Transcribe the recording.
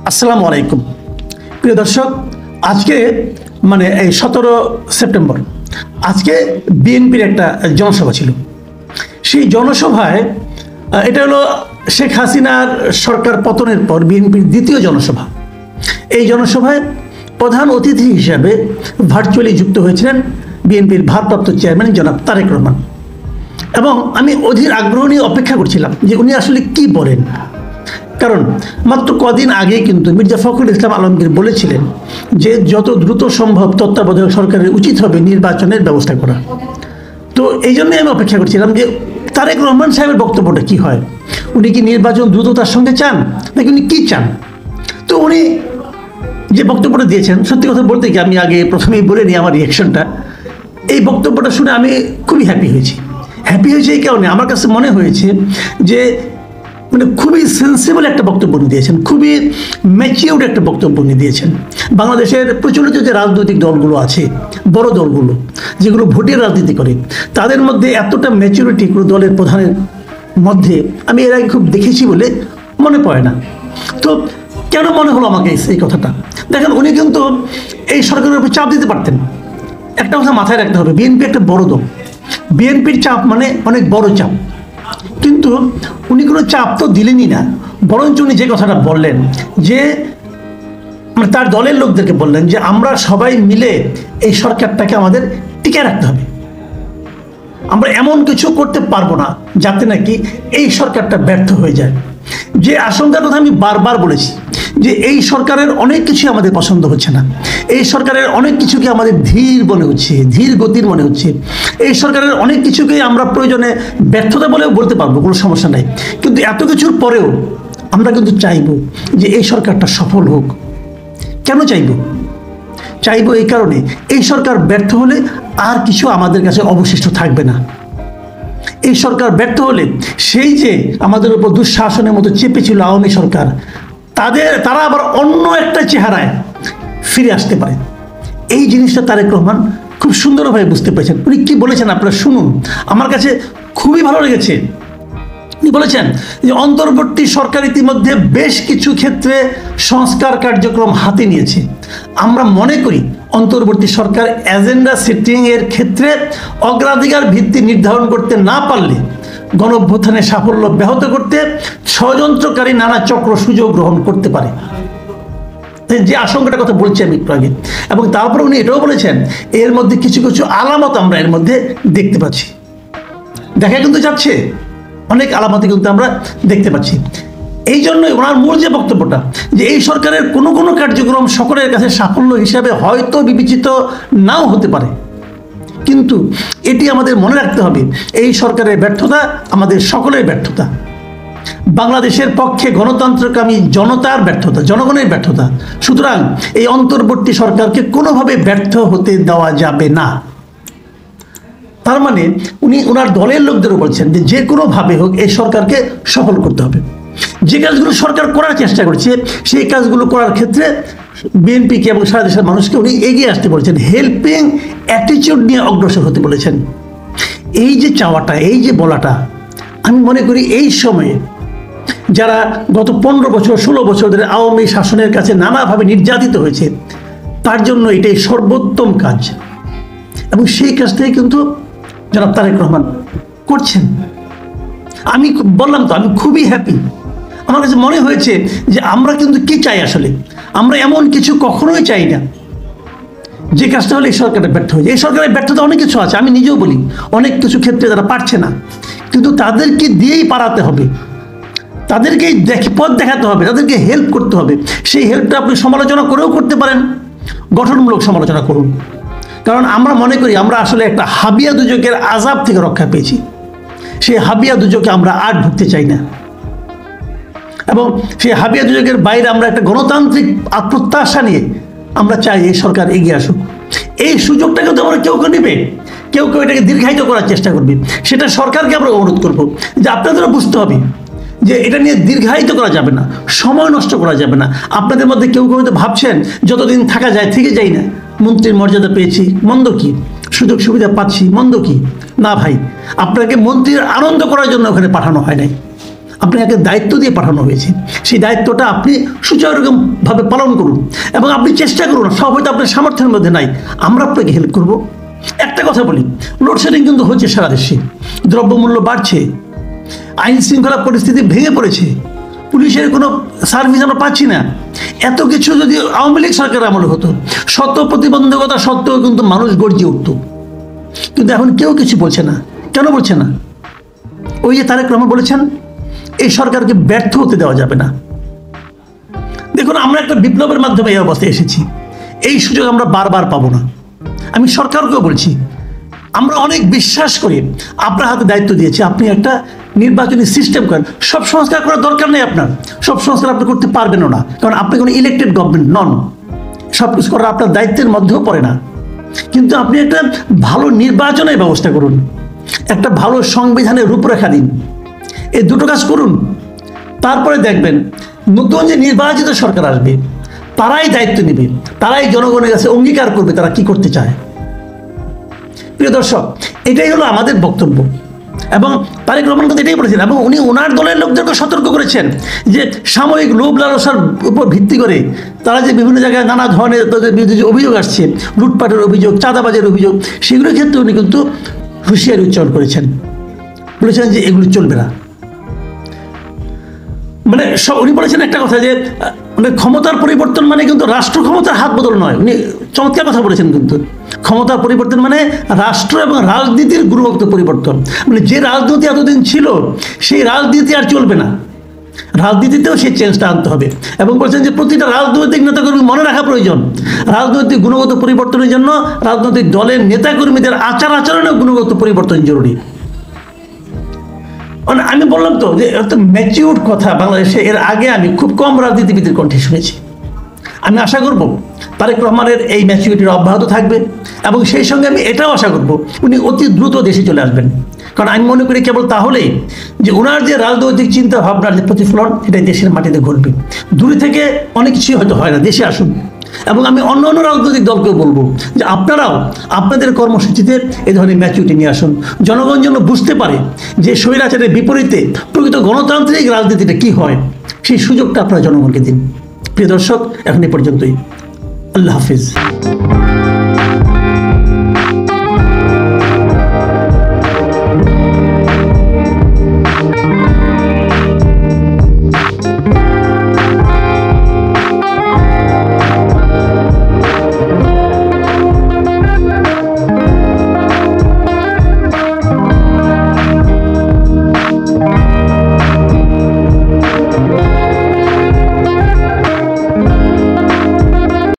আসসালামু আলাইকুম প্রিয় দর্শক, আজকে মানে এই 17 সেপ্টেম্বর আজকে বিএনপির একটা জনসভা ছিল। সেই জনসভায় এটা হলো শেখ হাসিনার সরকার পতনের পর বিএনপির দ্বিতীয় জনসভা। এই জনসভায় প্রধান অতিথি হিসাবে ভার্চুয়ালি যুক্ত হয়েছিলেন বিএনপির ভারপ্রাপ্ত চেয়ারম্যান জনাব তারেক রহমান, এবং আমি অধীর আগ্রহ নিয়ে অপেক্ষা করছিলাম যে উনি আসলে কি বলেন। কারণ মাত্র কদিন আগে কিন্তু মির্জা ফখরুল ইসলাম আলমগীর বলেছিলেন যে যত দ্রুত সম্ভব তত্ত্বাবধায়ক সরকারের উচিত হবে নির্বাচনের ব্যবস্থা করা। তো এই জন্যই আমি অপেক্ষা করছিলাম যে তারেক রহমান সাহেবের বক্তব্যটা কি হয়, উনি কি নির্বাচন দ্রুততার সঙ্গে চান নাকি উনি কী চান। তো উনি যে বক্তব্যটা দিয়েছেন, সত্যি কথা বলতে কি আমি আগে প্রথমেই বলে নিই আমার রিয়াকশনটা। এই বক্তব্যটা শুনে আমি খুবই হ্যাপি হয়েছি এই কারণে আমার কাছে মনে হয়েছে যে মানে খুবই সেন্সিবল একটা বক্তব্য উনি দিয়েছেন, খুবই ম্যাচিউরড একটা বক্তব্য উনি দিয়েছেন। বাংলাদেশের প্রচলিত যে রাজনৈতিক দলগুলো আছে, বড় দলগুলো যেগুলো ভোটের রাজনীতি করে, তাদের মধ্যে এতটা ম্যাচুরিটি কোনো দলের প্রধানের মধ্যে আমি এর আগে খুব দেখেছি বলে মনে পড়ে না। তো কেন মনে হলো আমাকে এই কথাটা? দেখেন, উনি কিন্তু এই সরকারের উপর চাপ দিতে পারতেন। একটা কথা মাথায় রাখতে হবে, বিএনপি একটা বড় দল, বিএনপির চাপ মানে অনেক বড় চাপ। কিন্তু উনি কোনো চাপ তো দিলেনই না, বরঞ্চ উনি যে কথাটা বললেন যে মানে তার দলের লোকদেরকে বললেন যে আমরা সবাই মিলে এই সরকারটাকে আমাদের টিকে রাখতে হবে, আমরা এমন কিছু করতে পারবো না যাতে নাকি এই সরকারটা ব্যর্থ হয়ে যায়। যে আশঙ্কার কথা আমি বারবার বলেছি যে এই সরকারের অনেক কিছু আমাদের পছন্দ হচ্ছে না, এই সরকারের অনেক কিছুকে আমাদের ধীর মনে হচ্ছে, ধীর গতির মনে হচ্ছে, এই সরকারের অনেক কিছুকে আমরা প্রয়োজনে ব্যর্থতা বলেও বলতে পারবো, কোনো সমস্যা নাই। কিন্তু এত কিছুর পরেও আমরা কিন্তু চাইবো যে এই সরকারটা সফল হোক। কেন চাইবো এই কারণে, এই সরকার ব্যর্থ হলে আর কিছু আমাদের কাছে অবশিষ্ট থাকবে না। এই সরকার ব্যর্থ হলে সেই যে আমাদের উপর দুঃশাসনের মতো চেপেছিল আওয়ামী সরকার, তারা আবার অন্য একটা চেহারায় ফিরে আসতে পারে। এই জিনিসটা তারেক রহমান খুব সুন্দরভাবে বুঝতে পেরেছেন। উনি কি বলেছেন আপনারা শুনুন, আমার কাছে খুবই ভালো লেগেছে। উনি বলেছেন যে অন্তর্বর্তী সরকার ইতিমধ্যে বেশ কিছু ক্ষেত্রে সংস্কার কার্যক্রম হাতে নিয়েছে। আমরা মনে করি অন্তর্বর্তী সরকার এজেন্ডা সেটিং এর ক্ষেত্রে অগ্রাধিকার ভিত্তি নির্ধারণ করতে না পারলে গণঅভ্যুত্থানের সাফল্য ব্যাহত করতে ষড়যন্ত্রকারী নানা চক্র সুযোগ গ্রহণ করতে পারে। যে আশঙ্কাটার কথা বলছি আমি একটু আগে, এবং তারপরে উনি এটাও বলেছেন এর মধ্যে কিছু কিছু আলামত আমরা এর মধ্যে দেখতে পাচ্ছি, দেখা কিন্তু যাচ্ছে, অনেক আলামত কিন্তু আমরা দেখতে পাচ্ছি। এই জন্যই ওনার মূল যে বক্তব্যটা যে এই সরকারের কোনো কোনো কার্যক্রম সকলের কাছে সাফল্য হিসাবে হয়তো বিবেচিত নাও হতে পারে, কিন্তু এটি আমাদের মনে রাখতে হবে এই সরকারের ব্যর্থতা আমাদের সকলের ব্যর্থতা, বাংলাদেশের পক্ষে গণতন্ত্রকামী জনতার ব্যর্থতা, জনগণের ব্যর্থতা। সুতরাং এই অন্তর্বর্তী সরকারকে কোনোভাবে ব্যর্থ হতে দেওয়া যাবে না। তার মানে উনি ওনার দলের লোকদেরও বলছেন যে যে কোনোভাবে হোক এই সরকারকে সফল করতে হবে। যে কাজগুলো সরকার করার চেষ্টা করছে সেই কাজগুলো করার ক্ষেত্রে বিএনপিকে এবং সারা দেশের মানুষকে উনি এগিয়ে আসতে বলেছেন, হেল্পিং অ্যাটিটিউড নিয়ে অগ্রসর হতে বলেছেন। এই যে চাওয়াটা, এই যে বলাটা, আমি মনে করি এই সময়ে যারা গত 15 বছর 16 বছর ধরে আওয়ামী শাসনের কাছে নানাভাবে নির্যাতিত হয়েছে তার জন্য এটাই সর্বোত্তম কাজ, এবং সেই কাজটাই কিন্তু জনাব তারেক রহমান করছেন। আমি বললাম তো, আমি খুবই হ্যাপি। আমার কাছে মনে হয়েছে যে আমরা কিন্তু কি চাই আসলে, আমরা এমন কিছু কখনোই চাই না যে কাজটা হলে এই সরকারের ব্যর্থ হয়েছে। এই সরকারের ব্যর্থতা অনেক কিছু আছে, আমি নিজেও বলি অনেক কিছু ক্ষেত্রে তারা পারছে না, কিন্তু তাদেরকে দিয়েই পারাতে হবে, তাদেরকেই পথ দেখাতে হবে, তাদেরকে হেল্প করতে হবে। সেই হেল্পটা আপনি সমালোচনা করেও করতে পারেন, গঠনমূলক সমালোচনা করুন। কারণ আমরা মনে করি আমরা আসলে একটা হাবিয়া দুজকের আযাব থেকে রক্ষা পেয়েছি, সেই হাবিয়া দুজকে আমরা আর ঢুকতে চাই না, এবং সেই হাবিয়া দুজকের বাইরে আমরা একটা গণতান্ত্রিক প্রত্যাশা নিয়ে আমরা চাই এই সরকার এগিয়ে আসুক। এই সুযোগটাকে তো আমরা কেউ নেবে, কেউ এটাকে দীর্ঘায়িত করার চেষ্টা করবে। সেটা সরকারকে আমরা অনুরোধ করবো যে আপনাদেরও বুঝতে হবে যে এটা নিয়ে দীর্ঘায়িত করা যাবে না, সময় নষ্ট করা যাবে না। আপনাদের মধ্যে কেউ তো ভাবছেন যতদিন থাকা যায় থেকে যাই না, মন্ত্রীর মর্যাদা পেয়েছি মন্দ কি, সুযোগ সুবিধা পাচ্ছি মন্দ কি? না ভাই, আপনাকে মন্ত্রীর আনন্দ করার জন্য ওখানে পাঠানো হয় নাই, আপনাকে দায়িত্ব দিয়ে পাঠানো হয়েছে, সেই দায়িত্বটা আপনি সুচারুভাবে পালন করুন এবং আপনি চেষ্টা করুন। সব হয়তো আপনার সামর্থ্যের মধ্যে নাই, আমরা আপনাকে হেল্প করব। একটা কথা বলি, লোডশেডিং কিন্তু হচ্ছে সারা দেশে, দ্রব্যমূল্য বাড়ছে, আইন শৃঙ্খলা পরিস্থিতি ভেঙে পড়েছে, পুলিশের কোনো সার্ভিস আমরা পাচ্ছি না। এত কিছু যদি আওয়ামী লীগ সরকার আমলে হতো, শত প্রতিবন্ধকতা সত্ত্বেও কিন্তু মানুষ গর্জে উঠত। কিন্তু এখন কেউ কিছু বলছে না। কেন বলছে না? ওই যে তারেক রহমান বলেছেন, এই সরকারকে ব্যর্থ হতে দেওয়া যাবে না। দেখুন, আমরা একটা বিপ্লবের মাধ্যমে এই অবস্থায় এসেছি, এই সুযোগ আমরা বারবার পাবো না। আমি সরকারকেও বলছি, আমরা অনেক বিশ্বাস করি, আপনার হাতে দায়িত্ব দিয়েছি, আপনি একটা নির্বাচনী সিস্টেম করেন। সব সংস্কার করার দরকার নেই, আপনার সব সংস্কার আপনি করতে পারবেনও না, কারণ আপনি কোনো ইলেক্টেড গভর্নমেন্ট নন। সব কিছু করা আপনার দায়িত্বের মধ্যেও পড়ে না। কিন্তু আপনি একটা ভালো নির্বাচনের ব্যবস্থা করুন, একটা ভালো সংবিধানের রূপরেখা দিন, এই দুটো কাজ করুন। তারপরে দেখবেন নতুন যে নির্বাচিত সরকার আসবে, তারাই দায়িত্ব নেবে, তারাই জনগণের কাছে অঙ্গীকার করবে তারা কি করতে চায়। প্রিয় দর্শক, এটাই হলো আমাদের বক্তব্য এবং তারেক রহমান কিন্তু এটাই বলেছেন এবং উনি ওনার দলের লোকদেরকে সতর্ক করেছেন যে সাময়িক লোভ লালসার উপর ভিত্তি করে তারা যে বিভিন্ন জায়গায় নানা ধরনের তাদের বিরুদ্ধে যে অভিযোগ আসছে, লুটপাটের অভিযোগ, চাঁদাবাজের অভিযোগ, সেগুলোর ক্ষেত্রে উনি কিন্তু হুঁশিয়ারি উচ্চারণ করেছেন, বলেছেন যে এগুলো চলবে না। মানে উনি বলেছেন একটা কথা যে মানে ক্ষমতার পরিবর্তন মানে কিন্তু রাষ্ট্র ক্ষমতার হাত বদল নয়। উনি চমৎকার কথা বলেছেন, কিন্তু ক্ষমতার পরিবর্তন মানে রাষ্ট্র এবং রাজনীতির গুণগত পরিবর্তন। মানে যে রাজনীতি এতদিন ছিল সেই রাজনীতি আর চলবে না, রাজনীতিতেও সেই চেঞ্জটা আনতে হবে। এবং বলছেন যে প্রতিটা রাজনৈতিক নেতাকর্মী মনে রাখা প্রয়োজন, রাজনৈতিক গুণগত পরিবর্তনের জন্য রাজনৈতিক দলের নেতাকর্মীদের আচার আচরণেও গুণগত পরিবর্তন জরুরি। আমি বললাম তো যে এত ম্যাচিউর কথা বাংলাদেশে এর আগে আমি খুব কম রাজনীতিবিদের কণ্ঠে শুনেছি। আমি আশা করব তারেক রহমানের এই ম্যাচিউরিটির অব্যাহত থাকবে এবং সেই সঙ্গে আমি এটাও আশা করব উনি অতি দ্রুত দেশে চলে আসবেন। কারণ আমি মনে করি কেবল তাহলেই যে ওনার যে রাজনৈতিক চিন্তা ভাবনার যে প্রতিফলন এটাই দেশের মাটিতে ঘটবে। দূরে থেকে অনেক কিছুই হয়তো হয় না, দেশে আসুন। এবং আমি অন্য অন্য রাজনৈতিক দলকেও বলবো যে আপনারাও আপনাদের কর্মসূচিতে এই ধরনের ম্যাচুরিটি নিয়ে আসুন, জনগণ যেন বুঝতে পারে যে স্বৈরাচারের বিপরীতে প্রকৃত গণতান্ত্রিক রাজনীতিটা কি হয়, সেই সুযোগটা আপনারা জনগণকে দিন। প্রিয় দর্শক, এখন এ পর্যন্তই। আল্লাহ হাফিজ।